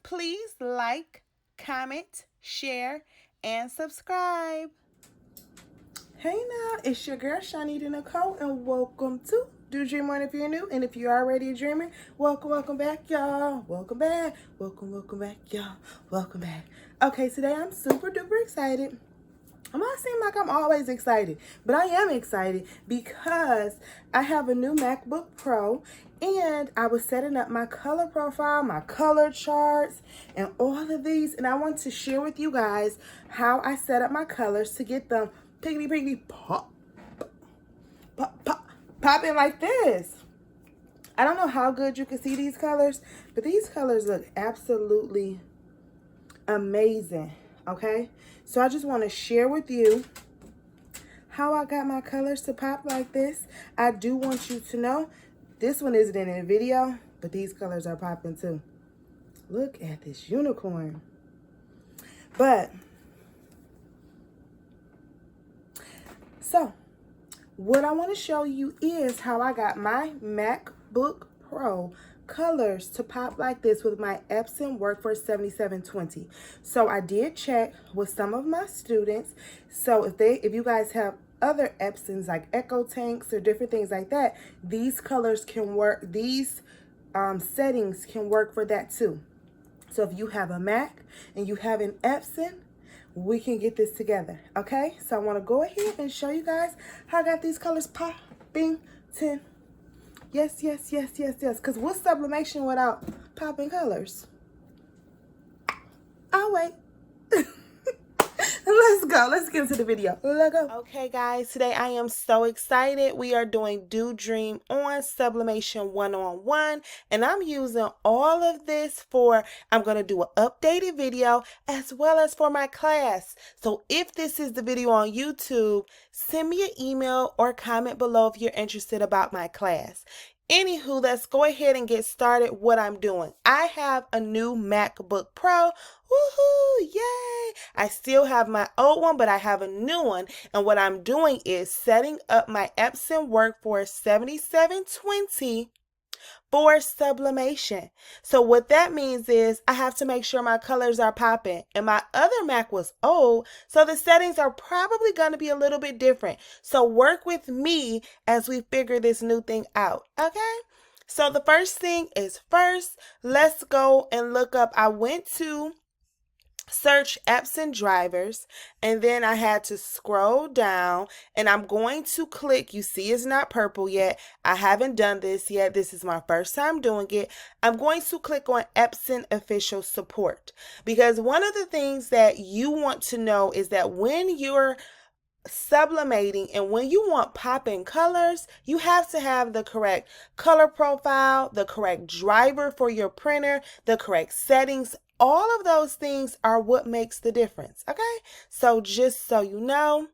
please like, comment, share, and subscribe. Hey now, it's your girl ChonitaNicole, and welcome to Do Dream On if you're new, and if you're already a dreamer, welcome back, y'all. Welcome back, welcome back, y'all. Welcome back. Okay, today I'm super duper excited. I'm not seem like I'm always excited, but I am excited because I have a new MacBook Pro, and I was setting up my color profile, my color charts, and all of these, and I want to share with you guys how I set up my colors to get them piggity popping like this. I don't know how good you can see these colors, but these colors look absolutely amazing. Okay, so I just want to share with you how I got my colors to pop like this. I do want you to know this one isn't in a video, but these colors are popping too. Look at this unicorn. But so what I want to show you is how I got my MacBook Pro colors to pop like this with my Epson Workforce 7720. So I did check with some of my students. So if you guys have other Epsons like Echo Tanks or different things like that, these colors can work, these settings can work for that too. So if you have a Mac and you have an Epson, we can get this together, okay? So I want to go ahead and show you guys how I got these colors popping. Yes, because what's sublimation without popping colors? I'll wait. Let's go. Let's get into the video. Let's go. Okay, guys, today I am so excited. We are doing Do Dream on Sublimation 1-on-1, and I'm using all of this I'm going to do an updated video as well as for my class. So if this is the video on YouTube, send me an email or comment below if you're interested about my class. Anywho, let's go ahead and get started what I'm doing. I have a new MacBook Pro. Woohoo! Yay! I still have my old one, but I have a new one. And what I'm doing is setting up my Epson Workforce 7720 for sublimation. So what that means is I have to make sure my colors are popping. And my other Mac was old, so the settings are probably going to be a little bit different. So work with me as we figure this new thing out, okay? So the first thing is let's go and look up. I went to search Epson drivers, and then I had to scroll down, and I'm going to click. You see it's not purple yet. I haven't done this yet. This is my first time doing it. I'm going to click on Epson official support, because one of the things that you want to know is that when you're sublimating and when you want popping colors, you have to have the correct color profile, the correct driver for your printer, the correct settings. All of those things are what makes the difference, okay? So just so you know,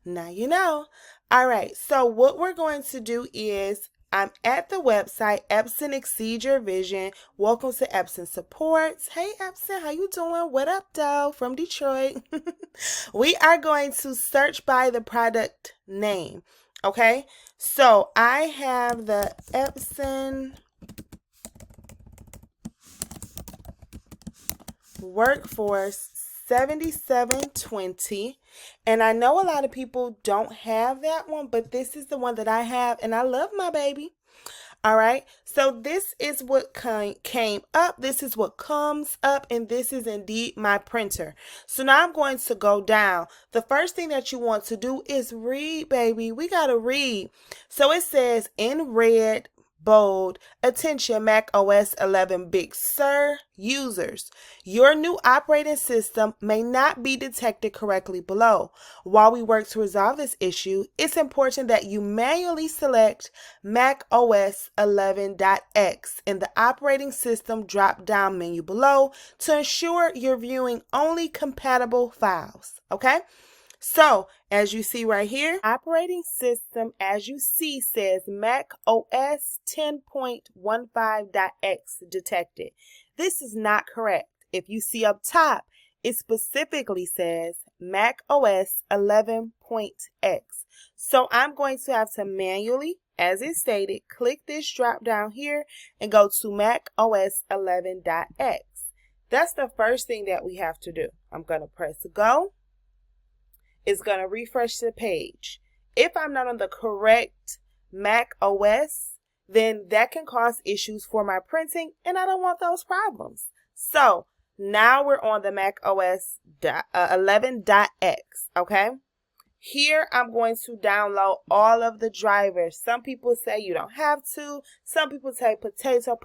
now you know. All right, so what we're going to do is I'm at the website, Epson Exceed Your Vision. Welcome to Epson Supports. Hey, Epson, how you doing? What up, though? From Detroit. We are going to search by the product name, okay? So I have the Epson Workforce 7720, and I know a lot of people don't have that one, but this is the one that I have, and I love my baby. All right, so this is what came up, this is what comes up, and this is indeed my printer. So now I'm going to go down. The first thing that you want to do is read, baby. We got to read. So it says in red, bold, attention Mac OS 11 Big Sur users, your new operating system may not be detected correctly below. While we work to resolve this issue, it's important that you manually select Mac OS 11.x in the operating system drop-down menu below to ensure you're viewing only compatible files, okay? So, as you see right here, operating system, as you see, says Mac OS 10.15.x detected. This is not correct. If you see up top, it specifically says Mac OS 11.x. So I'm going to have to manually, as it stated, click this drop down here and go to Mac OS 11.x. That's the first thing that we have to do. I'm going to press go. It's going to refresh the page. If I'm not on the correct Mac OS, then that can cause issues for my printing, and I don't want those problems. So now we're on the Mac OS 11.x, okay? Here I'm going to download all of the drivers. Some people say you don't have to. Some people say potato.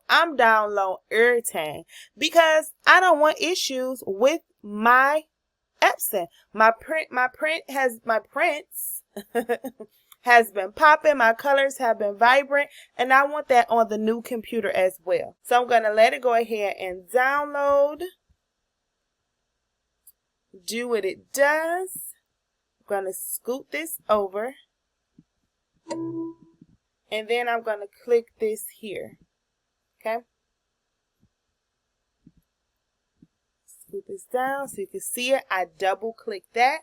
I'm downloading everything because I don't want issues with my Epson. My prints has been popping. My colors have been vibrant, and I want that on the new computer as well. So I'm going to let it go ahead and download. Do what it does. I'm going to scoot this over, and then I'm going to click this here. Okay. Scoot this down so you can see it. I double click that.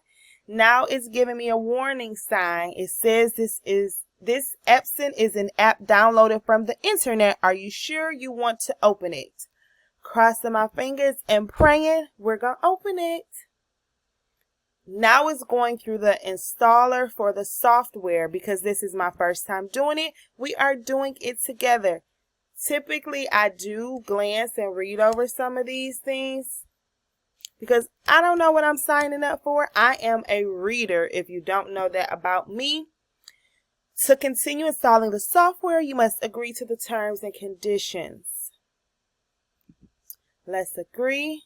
Now it's giving me a warning sign. It says this Epson is an app downloaded from the internet. Are you sure you want to open it? Crossing my fingers and praying, we're going to open it. Now it's going through the installer for the software because this is my first time doing it. We are doing it together. Typically, I do glance and read over some of these things because I don't know what I'm signing up for. I am a reader, if you don't know that about me. To continue installing the software, you must agree to the terms and conditions. Let's agree.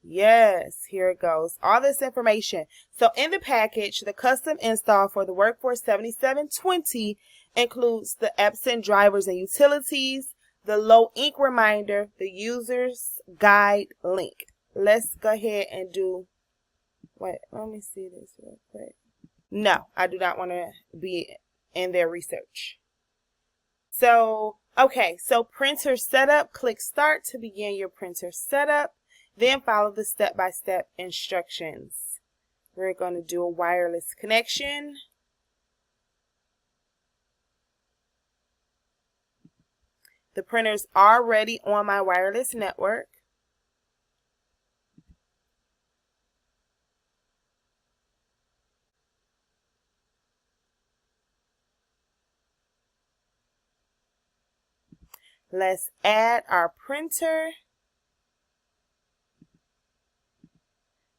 Yes, here it goes. All this information. So in the package, the custom install for the Workforce 7720 includes the Epson drivers and utilities, the low ink reminder, the user's guide link. Let's go ahead and do, wait, let me see this real quick. No, I do not want to be in their research. So, okay, so printer setup, click start to begin your printer setup. Then follow the step-by-step instructions. We're going to do a wireless connection. The printer's already on my wireless network. Let's add our printer.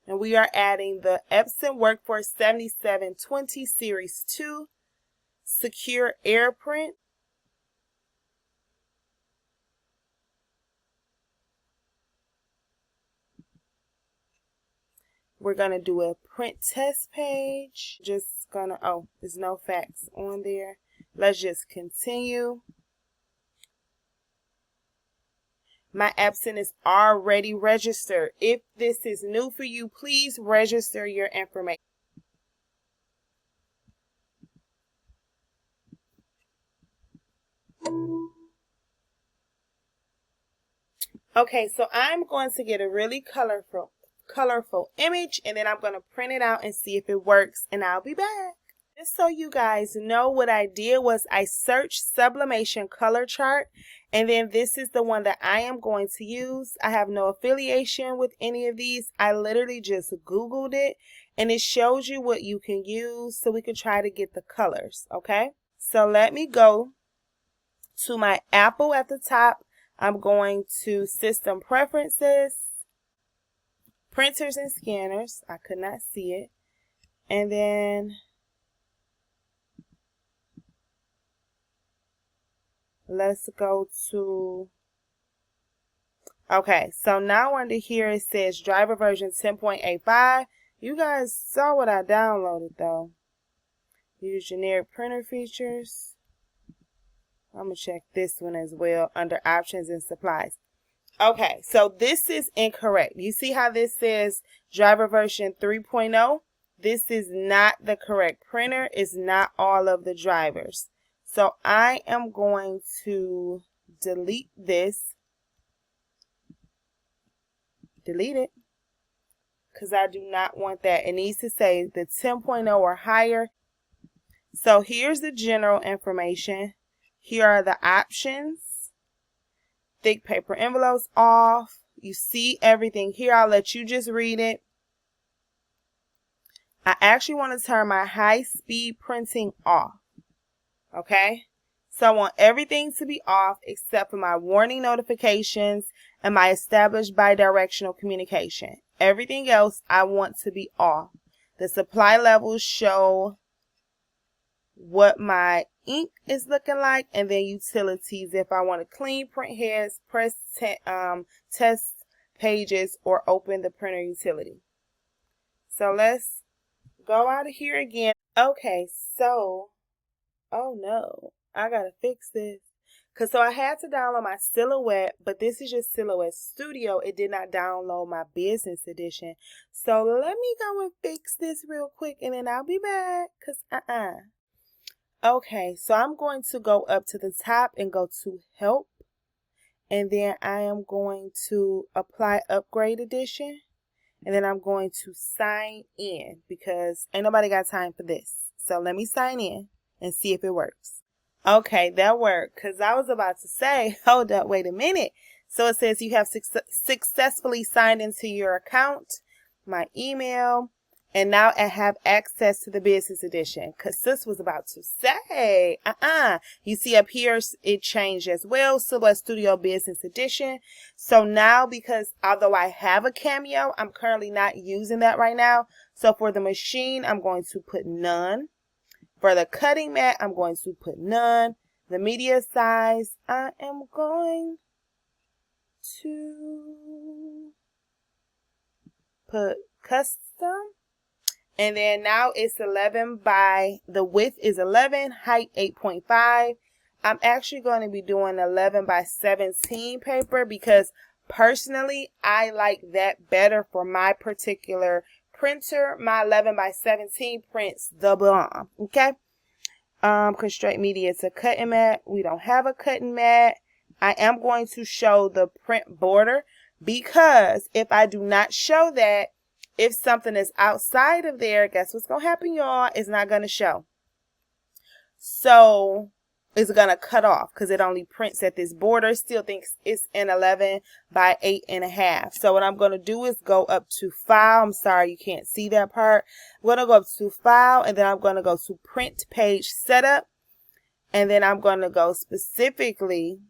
And we are adding the Epson Workforce 7720 Series 2 Secure Air Print. We're going to do a print test page. Just gonna, oh, there's no facts on there. Let's just continue. My Epson is already registered. If this is new for you, please register your information. Okay, so I'm going to get a really colorful image, and then I'm going to print it out and see if it works, and I'll be back. Just so you guys know, what I did was I searched Sublimation color chart, and then this is the one that I am going to use. I have no affiliation with any of these. I literally just Googled it, and it shows you what you can use so we can try to get the colors, okay? So let me go to my Apple at the top. I'm going to System Preferences, Printers and Scanners. I could not see it. And then let's go to, okay, so now under here it says driver version 10.85. You guys saw what I downloaded though. Use generic printer features. I'm going to check this one as well under options and supplies. Okay, so this is incorrect. You see how this says driver version 3.0? This is not the correct printer. It's not all of the drivers. So I am going to delete this. Delete it. Because I do not want that. It needs to say the 10.0 or higher. So here's the general information. Here are the options. thick paper envelopes off. You see everything here. I'll let you just read it. I actually want to turn my high-speed printing off. Okay? So I want everything to be off except for my warning notifications and my established bidirectional communication. Everything else I want to be off. The supply levels show what my ink is looking like, and then utilities if I want to clean print heads, press test pages, or open the printer utility. So let's go out of here again. Okay, so, oh no, I gotta fix this. So I had to download my Silhouette, but this is just Silhouette Studio. It did not download my business edition. So let me go and fix this real quick, and then I'll be back, Okay, so I'm going to go up to the top and go to Help. And then I am going to apply Upgrade Edition. And then I'm going to sign in because ain't nobody got time for this. So let me sign in and see if it works. Okay, that worked, because I was about to say, hold up, wait a minute. So it says you have successfully signed into your account, my email, and now I have access to the business edition, because sis was about to say, You see up here, it changed as well, Silhouette Studio Business Edition. So now, because although I have a Cameo, I'm currently not using that right now. So for the machine, I'm going to put none. For the cutting mat, I'm going to put none. The media size, I am going to put custom. And then now it's 11 by, the width is 11, height 8.5. I'm actually going to be doing 11 by 17 paper because personally, I like that better for my particular printer. My 11 by 17 prints the bomb. Okay. Constraint media, it's a cutting mat. We don't have a cutting mat. I am going to show the print border because if I do not show that, if something is outside of there, guess what's going to happen, y'all? It's not going to show. So it's going to cut off because it only prints at this border. Still thinks it's an 11 by 8.5. So what I'm going to do is go up to File. I'm sorry you can't see that part. I'm going to go up to File, and then I'm going to go to Print Page Setup. And then I'm going to go specifically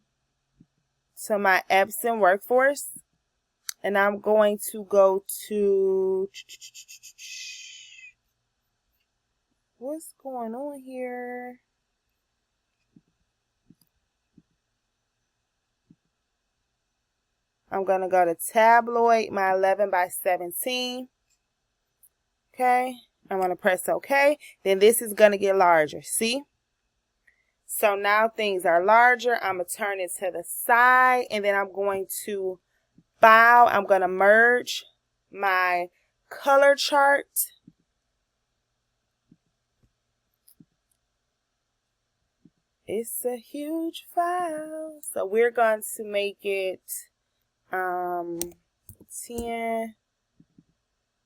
to my Epson Workforce. And I'm going to go to, what's going on here? I'm going to go to Tabloid, my 11 by 17. Okay. I'm going to press OK. Then this is going to get larger. See? So now things are larger. I'm going to turn it to the side. And then I'm going to File. I'm going to merge my color chart. It's a huge file. So we're going to make it 10. Oh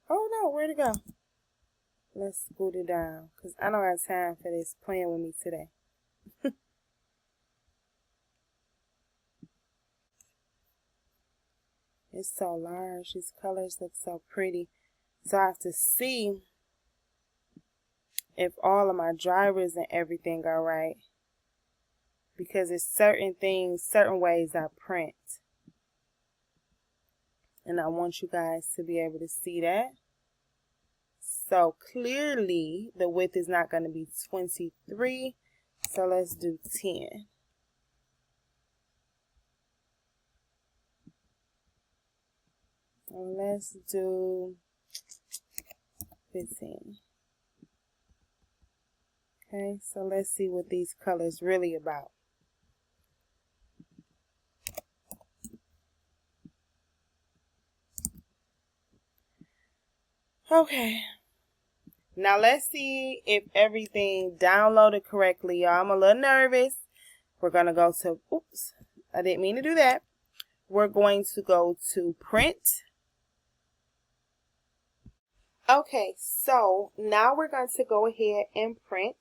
no, where'd it go? Let's scoot it down because I don't have time for this playing with me today. It's so large. These colors look so pretty. So I have to see if all of my drivers and everything are right. Because it's certain things, certain ways I print. And I want you guys to be able to see that. So clearly the width is not going to be 23. So let's do 10. And let's do 15. Okay, so let's see what these colors really about. Okay, now let's see if everything downloaded correctly. Y'all, I'm a little nervous. We're going to go to, oops, I didn't mean to do that. We're going to go to print. Okay, so now we're going to go ahead and print.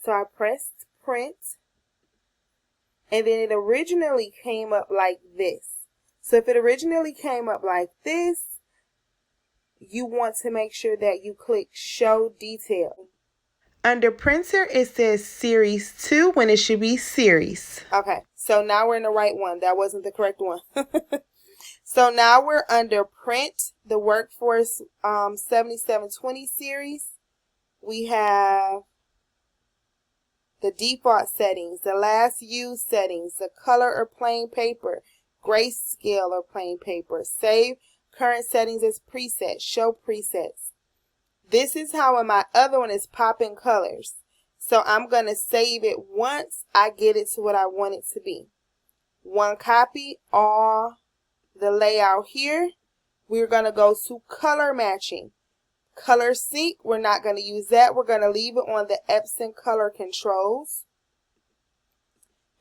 So I pressed print. And then it originally came up like this. So if it originally came up like this, you want to make sure that you click Show Detail. Under printer, it says Series 2 when it should be Series. Okay, so now we're in the right one. That wasn't the correct one. So now we're under Print, the Workforce 7720 series. We have the default settings, the last used settings, the color or plain paper, grayscale or plain paper, save current settings as presets, show presets. This is how in my other one is Popping Colors. So I'm going to save it once I get it to what I want it to be. One copy, all the layout here. We're going to go to color matching. Color sync, we're not going to use that. We're going to leave it on the Epson color controls.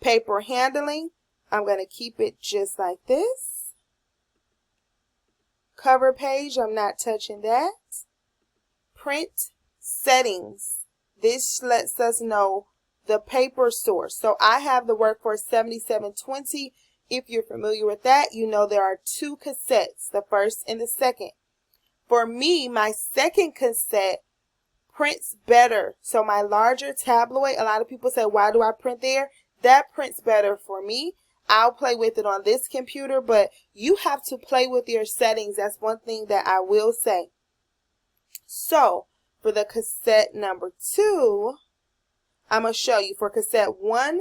Paper handling, I'm going to keep it just like this. Cover page, I'm not touching that. Print settings. This lets us know the paper source. So I have the Workforce 7720. If you're familiar with that, you know there are two cassettes, the first and the second. For me, my second cassette prints better. So my larger tabloid, a lot of people say, why do I print there? That prints better for me. I'll play with it on this computer, but you have to play with your settings. That's one thing that I will say. So for the cassette number 2, I'm going to show you. For cassette 1,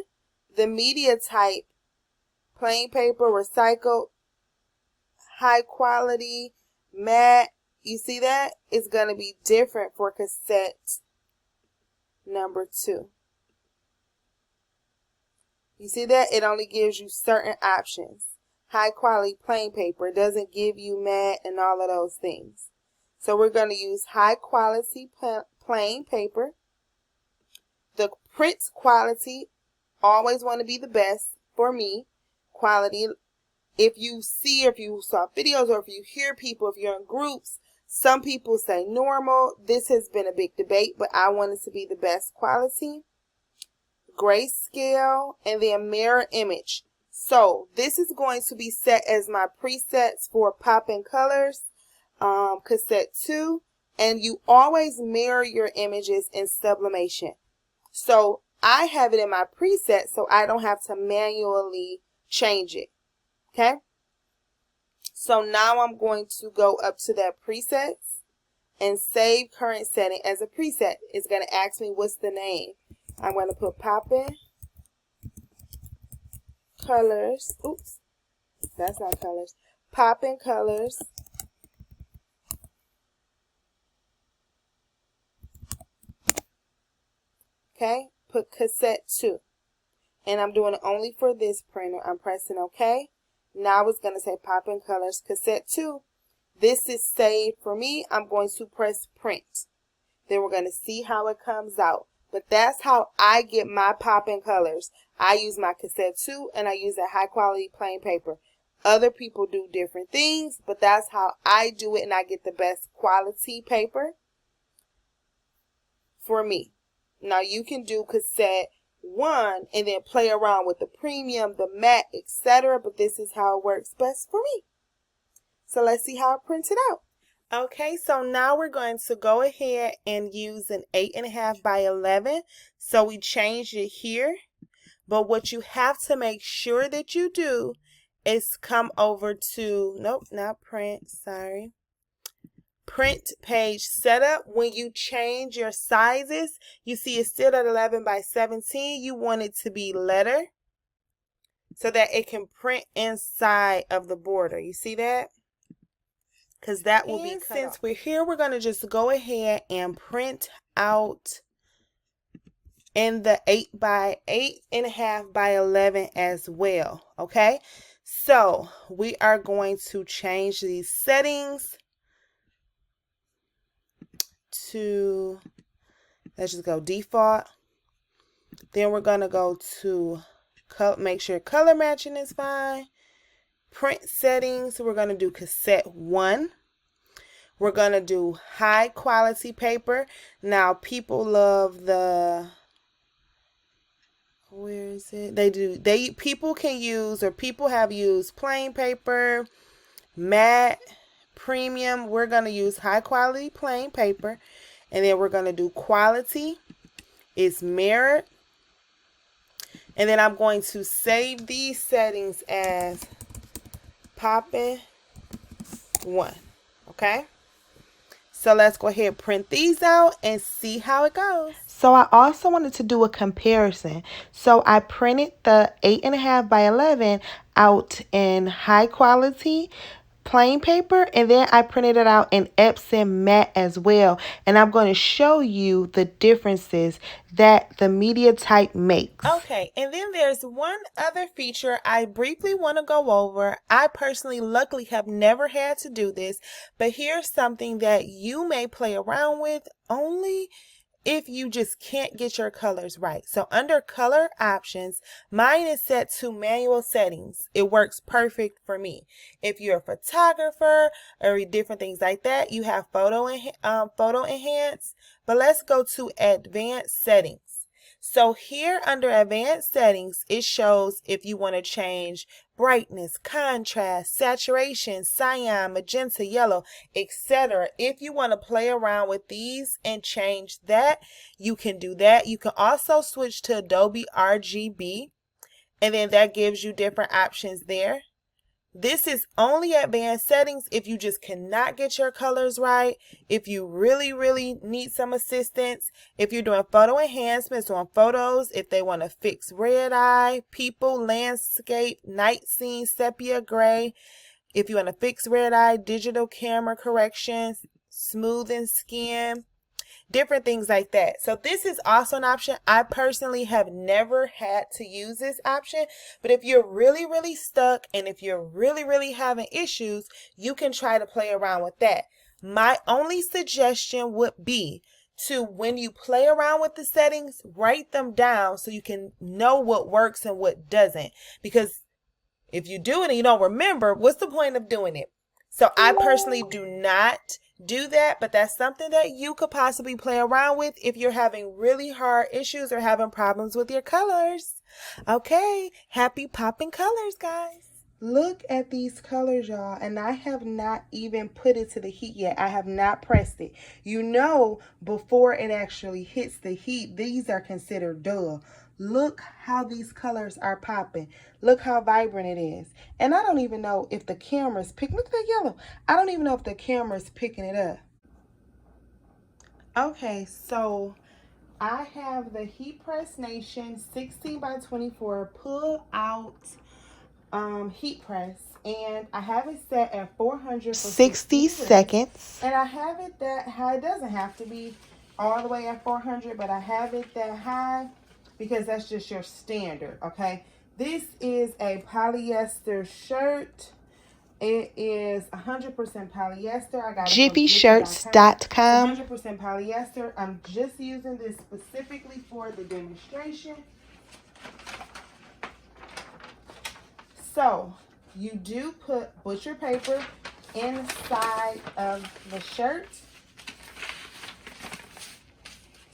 the media type, plain paper, recycled, high quality, matte, you see that? It's going to be different for cassette number 2. You see that? It only gives you certain options. High quality plain paper. It doesn't give you matte and all of those things. So we're going to use high quality plain paper. The print quality, always want to be the best for me. Quality, if you see, if you saw videos or if you hear people, if you're in groups, some people say normal. This has been a big debate, but I want it to be the best quality. Grayscale, and then mirror image. So this is going to be set as my presets for Popping Colors, cassette 2, and you always mirror your images in Sublimation. So I have it in my preset so I don't have to manually change it. Okay? So now I'm going to go up to that presets and save current setting as a preset. It's going to ask me what's the name. I'm going to put Popping Colors. Oops, that's not colors. Popping Colors. Okay, put cassette 2. And I'm doing it only for this printer. I'm pressing OK. Now it's going to say Popping Colors cassette 2. This is saved for me. I'm going to press print. Then we're going to see how it comes out. But that's how I get my Popping Colors. I use my cassette 2 and I use a high quality plain paper. Other people do different things, but that's how I do it and I get the best quality paper for me. Now you can do cassette 1 and then play around with the premium, the matte, etc. But this is how it works best for me. So let's see how it prints it out. Okay, so now we're going to go ahead and use an 8.5 by 11. So we changed it here. But what you have to make sure that you do is come over to, nope, not print, sorry. Print page setup. When you change your sizes, you see it's still at 11 by 17. You want it to be letter so that it can print inside of the border. You see that? Because that will be cut off. Since we're here, we're going to just go ahead and print out in the 8.5 by 11 as well. Okay, so we are going to change these settings to, let's just go default. Then we're going to go to make sure color matching is fine. Print settings, we're going to do cassette 1. We're going to do high quality paper. Now people love the, where is it? People can use, or people have used plain paper, matte, premium. We're going to use high quality plain paper. And then we're going to do quality. It's mirrored. And then I'm going to save these settings as Popping 1. Okay? So let's go ahead and print these out and see how it goes. So I also wanted to do a comparison. So I printed the 8.5 by 11 out in high quality plain paper, and then I printed it out in Epson matte as well, and I'm going to show you the differences that the media type makes. Okay, and then there's one other feature I briefly want to go over. I personally luckily have never had to do this, but here's something that you may play around with only if you just can't get your colors right. So under color options, mine is set to manual settings. It works perfect for me. If you're a photographer or different things like that, you have photo enhance. But let's go to advanced settings. So here under advanced settings, it shows if you want to change brightness, contrast, saturation, cyan, magenta, yellow, etc. If you want to play around with these and change that, you can do that. You can also switch to Adobe RGB, and then that gives you different options there. This is only advanced settings if you just cannot get your colors right, if you really need some assistance, if you're doing photo enhancements on photos, if they want to fix red eye, people, landscape, night scene, sepia gray, if you want to fix red eye, digital camera corrections, smoothing skin, different things like that. So this is also an option. I personally have never had to use this option, but if you're really stuck and if you're really having issues, you can try to play around with that. My only suggestion would be to, when you play around with the settings, write them down so you can know what works and what doesn't, because if you do it and you don't remember, what's the point of doing it? So I personally do not do that, but that's something that you could possibly play around with if you're having really hard issues or having problems with your colors. Okay, happy popping colors, guys. Look at these colors, y'all, and I have not even put it to the heat yet. I have not pressed it. You know, before it actually hits the heat, these are considered dull. Look how these colors are popping. Look how vibrant it is. And I don't even know if the camera's picking. Look at that yellow. I don't even know if the camera's picking it up. Okay, so I have the Heat Press Nation 16 by 24 pull out heat press, and I have it set at 400 for 60 seconds. And I have it that high. It doesn't have to be all the way at 400, but I have it that high because that's just your standard. Okay, this is a polyester shirt. It is 100% polyester. I got it from JiffyShirts.com. 100% polyester. I'm just using this specifically for the demonstration. So you do put butcher paper inside of the shirt.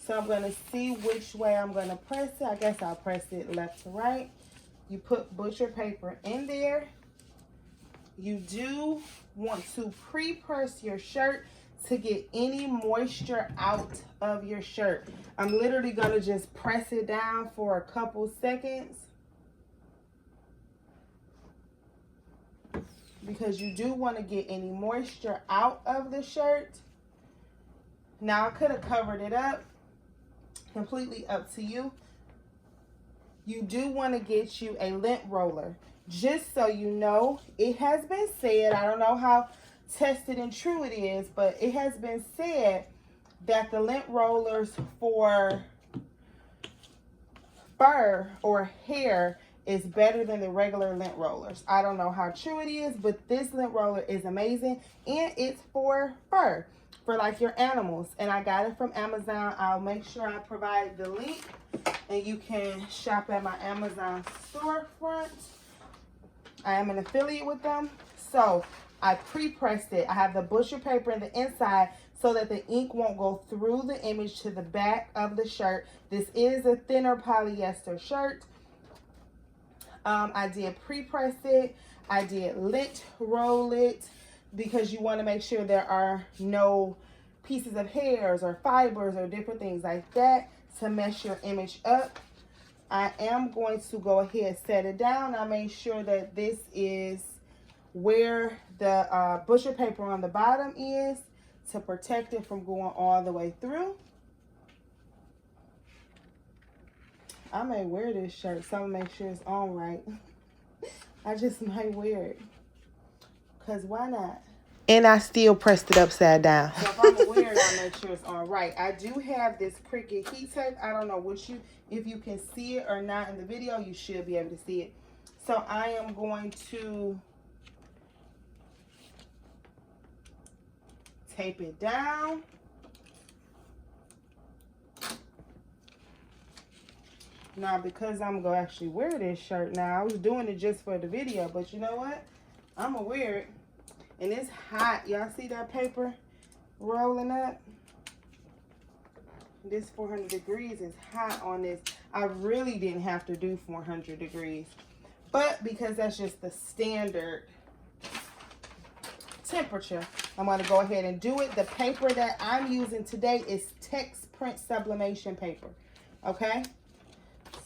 So I'm going to see which way I'm going to press it. I guess I'll press it left to right. You put butcher paper in there. You do want to pre-press your shirt to get any moisture out of your shirt. I'm literally going to just press it down for a couple seconds, because you do want to get any moisture out of the shirt. Now, I could have covered it up. Completely up to you. You do want to get you a lint roller. Just so you know, it has been said, I don't know how tested and true it is, but it has been said that the lint rollers for fur or hair is better than the regular lint rollers. I don't know how true it is, but this lint roller is amazing, and it's for fur, for like your animals. And I got it from Amazon. I'll make sure I provide the link, and you can shop at my Amazon storefront. I am an affiliate with them. So I pre-pressed it. I have the butcher paper in the inside so that the ink won't go through the image to the back of the shirt. This is a thinner polyester shirt. I did pre-press it. I did lint roll it because you want to make sure there are no pieces of hairs or fibers or different things like that to mess your image up. I am going to go ahead and set it down. I made sure that this is where the butcher paper on the bottom is to protect it from going all the way through. I may wear this shirt, so I'm gonna make sure it's on right. I just might wear it, cause why not? And I still pressed it upside down. So if I'm gonna wear it, I'll make sure it's on right. I do have this Cricut heat tape. I don't know if you can see it or not in the video. You should be able to see it. So I am going to tape it down. Now, because I'm going to actually wear this shirt now, I was doing it just for the video, but you know what? I'm going to wear it. And it's hot. Y'all see that paper rolling up? This 400 degrees is hot on this. I really didn't have to do 400 degrees. But because that's just the standard temperature, I'm going to go ahead and do it. The paper that I'm using today is text print sublimation paper. Okay?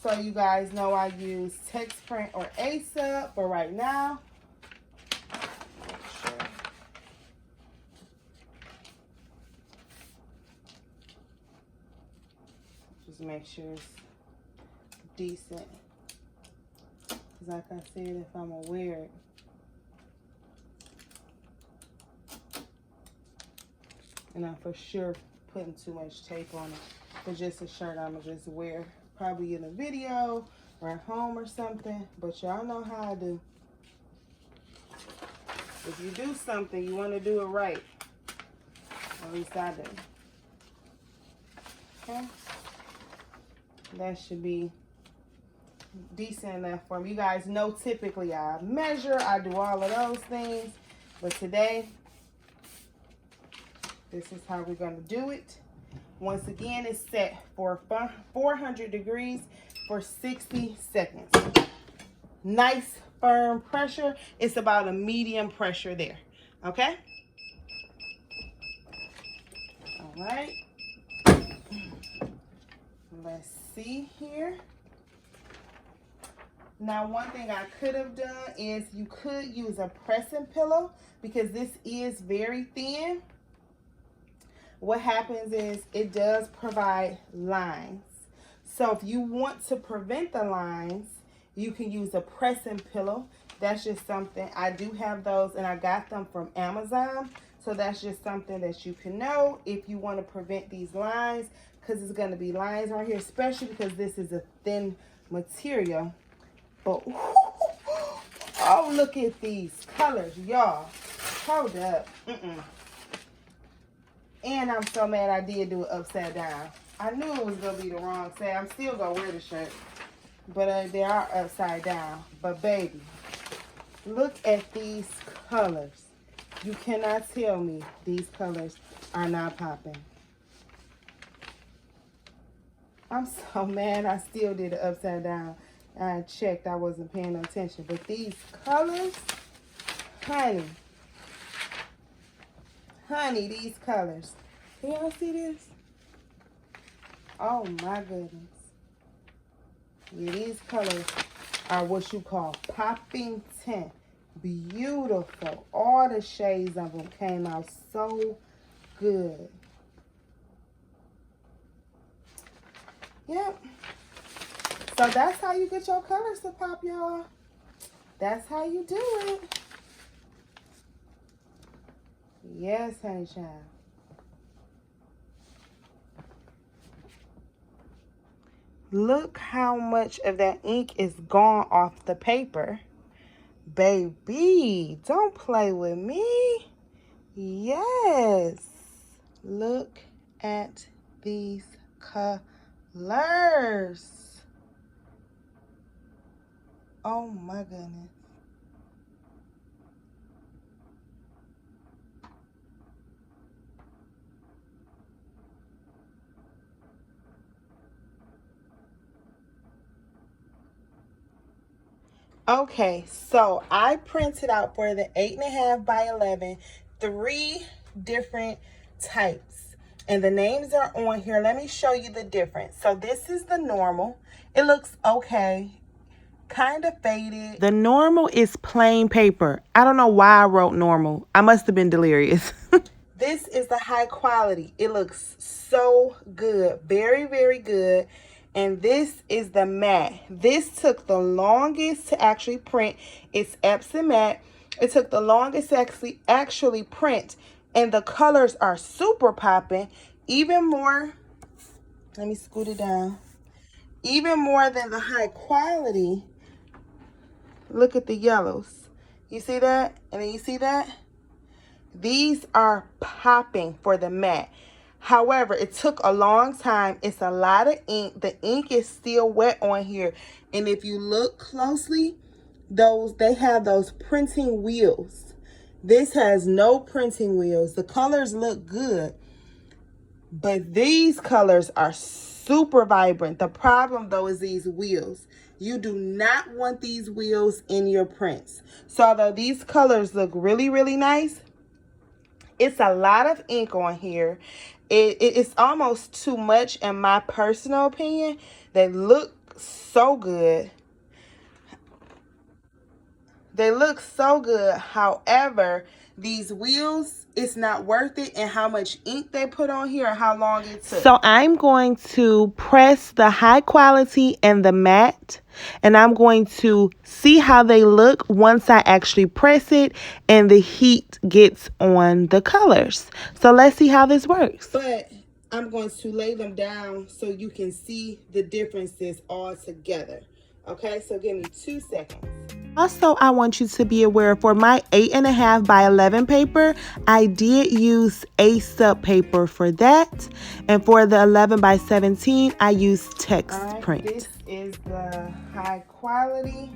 So you guys know I use text print or ASAP for right now. Just make sure it's decent. Because like I said, if I'm going to wear it, and I'm for sure putting too much tape on it. But just a shirt I'm going to just wear. Probably in a video or at home or something. But y'all know how I do. If you do something, you want to do it right. At least I do. Okay? That should be decent enough for me. You guys know typically I measure. I do all of those things. But today, this is how we're going to do it. Once again, it's set for 400 degrees for 60 seconds. Nice firm pressure. It's about a medium pressure there. Okay? All right. Let's see here. Now, one thing I could have done is you could use a pressing pillow because this is very thin. What happens is it does provide lines. So if you want to prevent the lines, you can use a pressing pillow. That's just something. I do have those and I got them from Amazon. So that's just something that you can know if you want to prevent these lines, because it's going to be lines right here, especially because this is a thin material. But oh, look at these colors, y'all. Hold up. And I'm so mad I did do it upside down. I knew it was going to be the wrong side. I'm still going to wear the shirt. But they are upside down. But baby, look at these colors. You cannot tell me these colors are not popping. I'm so mad I still did it upside down. I checked. I wasn't paying attention. But these colors, honey. Honey, these colors. Can y'all see this? Oh my goodness. Yeah, these colors are what you call popping tint. Beautiful. All the shades of them came out so good. Yep. So that's how you get your colors to pop, y'all. That's how you do it. Yes, honey child. Look how much of that ink is gone off the paper. Baby, don't play with me. Yes. Look at these colors. Oh my goodness. Okay, so I printed out for the 8.5 by 11 3 different types, and the names are on here. Let me show you the difference. So this is the normal. It looks okay, kind of faded. The normal is plain paper. I don't know why I wrote normal. I must have been delirious. This is the high quality. It looks so good. Very, very good. And this is the matte. This took the longest to actually print. It's Epson matte. It took the longest to actually print. And the colors are super popping. Even more. Let me scoot it down. Even more than the high quality. Look at the yellows. You see that? And then you see that? These are popping for the matte. However, it took a long time. It's a lot of ink. The ink is still wet on here. And if you look closely, they have those printing wheels. This has no printing wheels. The colors look good, but these colors are super vibrant. The problem though is these wheels. You do not want these wheels in your prints. So although these colors look really, really nice, it's a lot of ink on here. It's almost too much in my personal opinion. They look so good. They look so good. However, these wheels, it's not worth it, and how much ink they put on here and how long it took. So I'm going to press the high quality and the matte, and I'm going to see how they look once I actually press it and the heat gets on the colors. So let's see how this works. But I'm going to lay them down so you can see the differences all together. Okay, so give me 2 seconds. Also, I want you to be aware for my 8.5 by 11 paper, I did use A-Sub paper for that. And for the 11 by 17, I used text print. This is the high quality.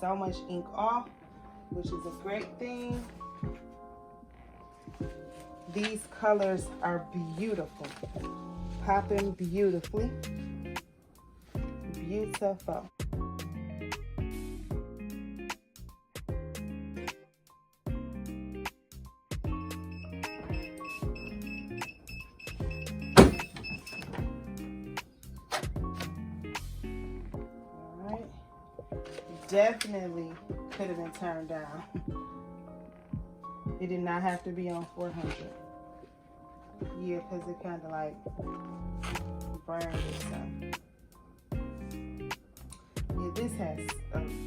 So much ink off, which is a great thing. These colors are beautiful. Popping beautifully. Beautiful. Alright. Definitely could have been turned down. It did not have to be on 400. Yeah, because it kind of like burned or something. Yeah,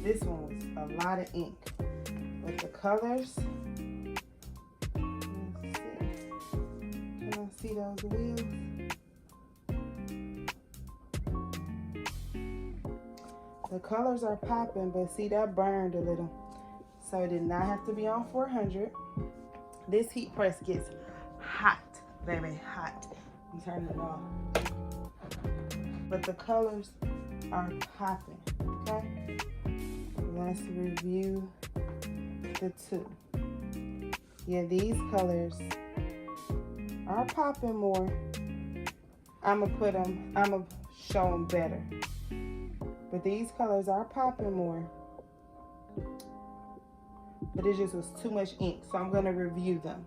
this one was a lot of ink. But the colors, let's see. Can I see those wheels? The colors are popping, but see that burned a little. So it did not have to be on 400. This heat press gets hot. Very hot. You turn it off. But the colors are popping. Okay? Let's review the two. Yeah, these colors are popping more. I'm gonna show them better. But these colors are popping more. But it just was too much ink, so I'm gonna review them.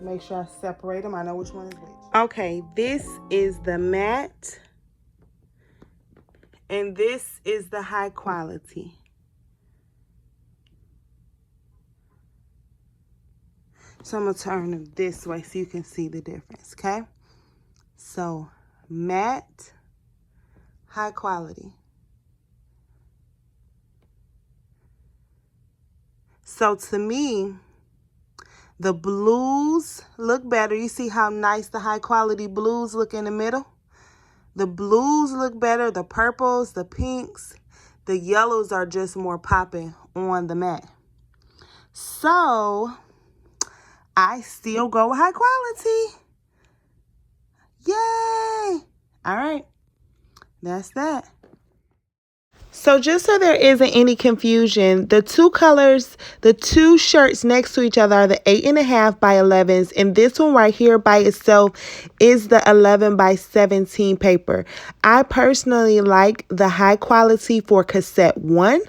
Make sure I separate them. I know which one is which. Okay, this is the matte. And this is the high quality. So I'm going to turn them this way so you can see the difference, okay? So, matte, high quality. So to me, the blues look better. You see how nice the high quality blues look in the middle? The blues look better. The purples, the pinks, the yellows are just more popping on the matte. So I still go with high quality. Yay! All right, that's that. So just so there isn't any confusion, the two colors, the two shirts next to each other are the 8.5 by 11s, and this one right here by itself is the 11 by 17 paper. I personally like the high quality for cassette 1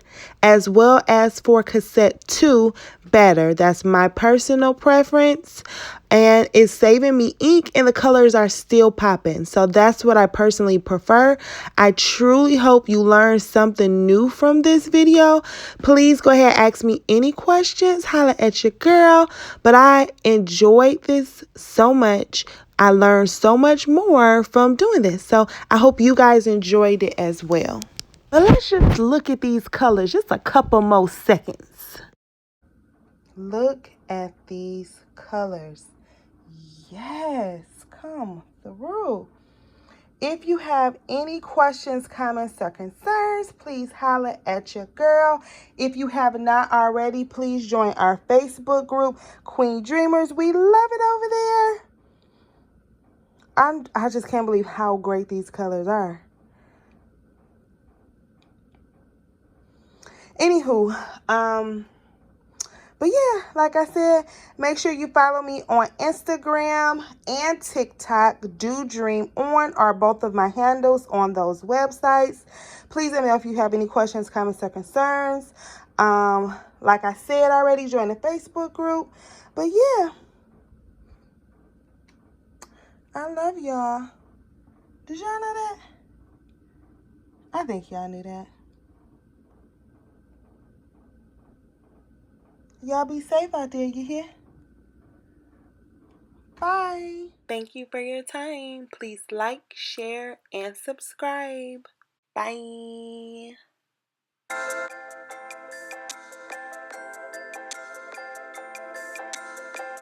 as well as for cassette 2 better. That's my personal preference, and it's saving me ink and the colors are still popping. So that's what I personally prefer. I truly hope you learned something new from this video. Please go ahead and ask me any questions. Holla at your girl. But I enjoyed this so much. I learned so much more from doing this. So I hope you guys enjoyed it as well. But let's just look at these colors just a couple more seconds. Look at these colors. Yes, come through. If you have any questions, comments, or concerns, please holler at your girl. If you have not already, please join our Facebook group, Queen Dreamers. We love it over there. I just can't believe how great these colors are. Anywho, but yeah, like I said, make sure you follow me on Instagram and TikTok. Do Dream On are both of my handles on those websites. Please let me know if you have any questions, comments, or concerns. Like I said already, join the Facebook group. But yeah, I love y'all. Did y'all know that? I think y'all knew that. Y'all be safe out there, you hear? Bye. Thank you for your time. Please like, share, and subscribe. Bye.